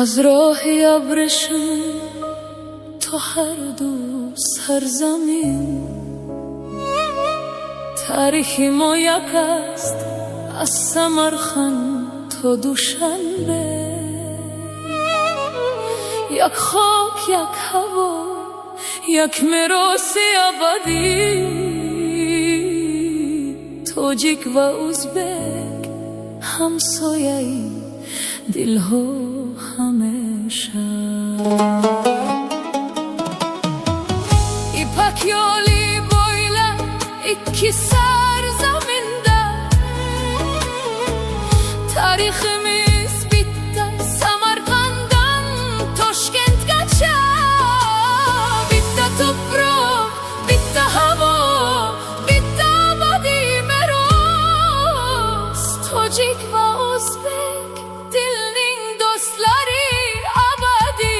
از راه ابرشون تا هر دو سرزمین تاریخی ما یک است، از سمرقند تا دوشنبه. یک خاک، یک هوا، یک میراث ابدی. تاجیک و ازبک همسایه دلها همیشه. İpek yolu boyla iki serzeminde tarihimiz bitti. Samarkand'dan Toshkentgacha bitti toprak, bitti havo, bitti abadi meros. Tojik va o'zbek dilning do'stlari abadi.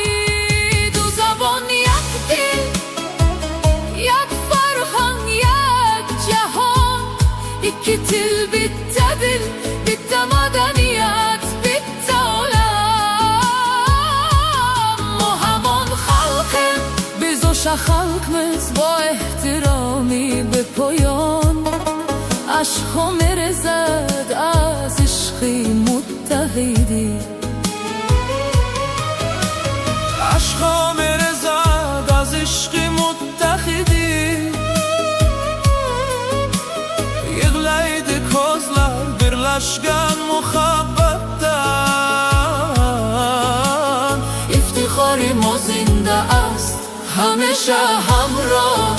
Du zabon yak dil, yak farhang, yak jahon. İki til bitti dil, bitti madaniyat, bitti olam. Ma hamon xalqim, biz o'sha xalqmiz با احترامی به پایان. عشقها میرزد از عشقی متحدی. عشقها میرزد از عشقی متحدی. Yig'laydi ko'zlar birlashgan muhabbatdan. افتخاریم زنده است همیشه همراه،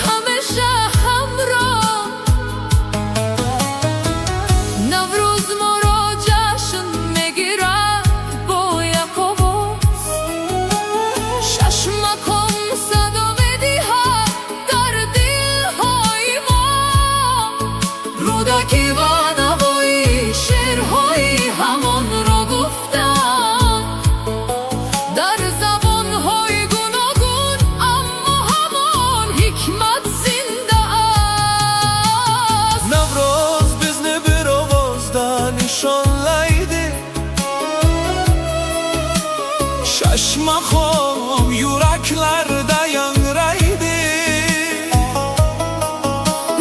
همیشه همراه. نوروز ما را جشن میگیرد با یک آواز. چشمکم صدا میدهد در دلهای ما. رودکی و نوایی شعرهای همان را گفتند در زبانهای گوناگون، اما همان حکمت زنده است. Navroz bizni bir ovozda nishonlaydi. Shashmaqom yuraklarda yangraydi.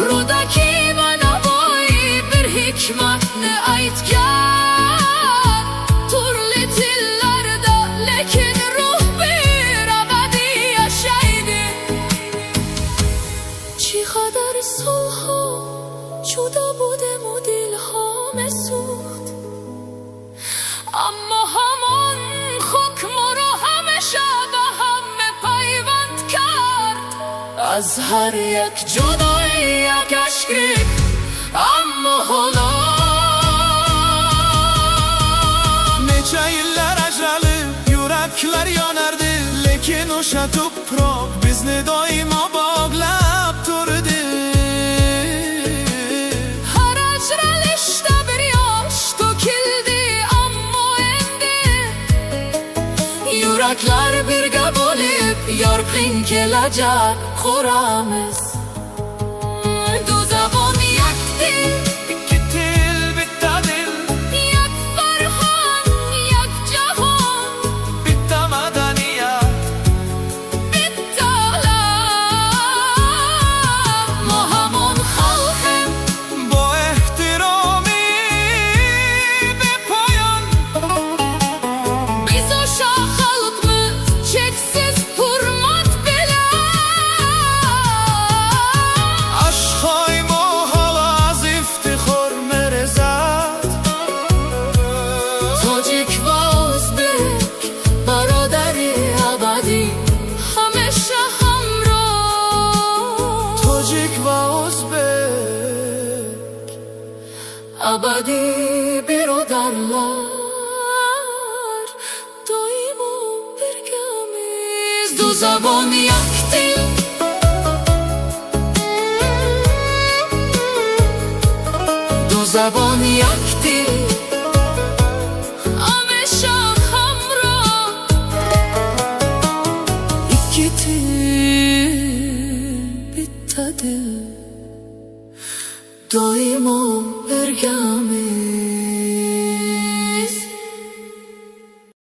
رودکی و نوایی bir hikmatni aytgan. Turli tillarda lekin ruh bir abadiy yashaydi. چقدر سالها جدا بودیم و دلها میسوخت، اما همان خاک ما را همیشه به هم پیوند کرد. از هر یک جدایی یک اشک ریخت، اما حالا Necha yillar ajralib yuraklar yonardi, lekin o'sha tuproq bizni doimo bog'lab turdi. har ajralishda bir yosh to'kildi, ammo endi yuraklar birga bo'lib yorqin kelajak quramiz. Du zabon yak dil, Ikki til bitta dil, yak farhang, yak jahon. bitta madaniyat. bitti olam. Ma hamon xalqim, با احترامی به پایان. biz o'sha xalqmiz cheksiz hurmat bilan. عشقهای ما حالا از افتخار میرزد. تاجیک و ازبک برادری ابدی همیشه همراه. تاجیک و ازبک ابدی برادرlar دائما birgamiz. Du zabon yak dil, du zabon yak dil, hamisha hamroh. İki til bitta dil doimo birgamiz.